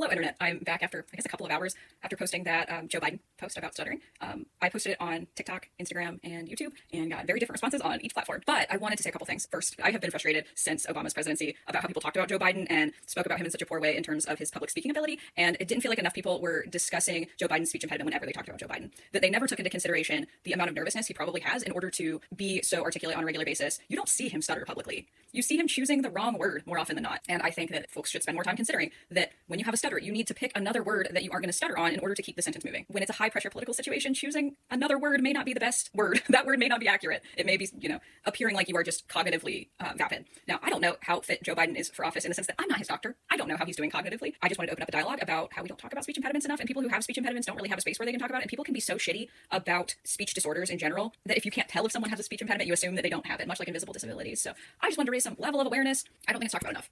Hello, Internet. I'm back after, I guess, a couple of hours after posting that Joe Biden post about stuttering. I posted it on TikTok, Instagram, and YouTube, and got very different responses on each platform. But I wanted to say a couple things. First, I have been frustrated since Obama's presidency about how people talked about Joe Biden and spoke about him in such a poor way in terms of his public speaking ability, and it didn't feel like enough people were discussing Joe Biden's speech impediment whenever they talked about Joe Biden. That they never took into consideration the amount of nervousness he probably has in order to be so articulate on a regular basis. You don't see him stutter publicly. You see him choosing the wrong word more often than not. And I think that folks should spend more time considering that when you have a stutter, you need to pick another word that you aren't going to stutter on in order to keep the sentence moving. When it's a high pressure political situation, choosing another word may not be the best word. That word may not be accurate. It may be, appearing like you are just cognitively vapid. Now, I don't know how fit Joe Biden is for office in the sense that I'm not his doctor. I don't know how he's doing cognitively. I just wanted to open up a dialogue about how we don't talk about speech impediments enough, and people who have speech impediments don't really have a space where they can talk about it. And people can be so shitty about speech disorders in general that if you can't tell if someone has a speech impediment, you assume that they don't have it, much like invisible disabilities. So I just wanted to raise some level of awareness. I don't think it's talked about enough.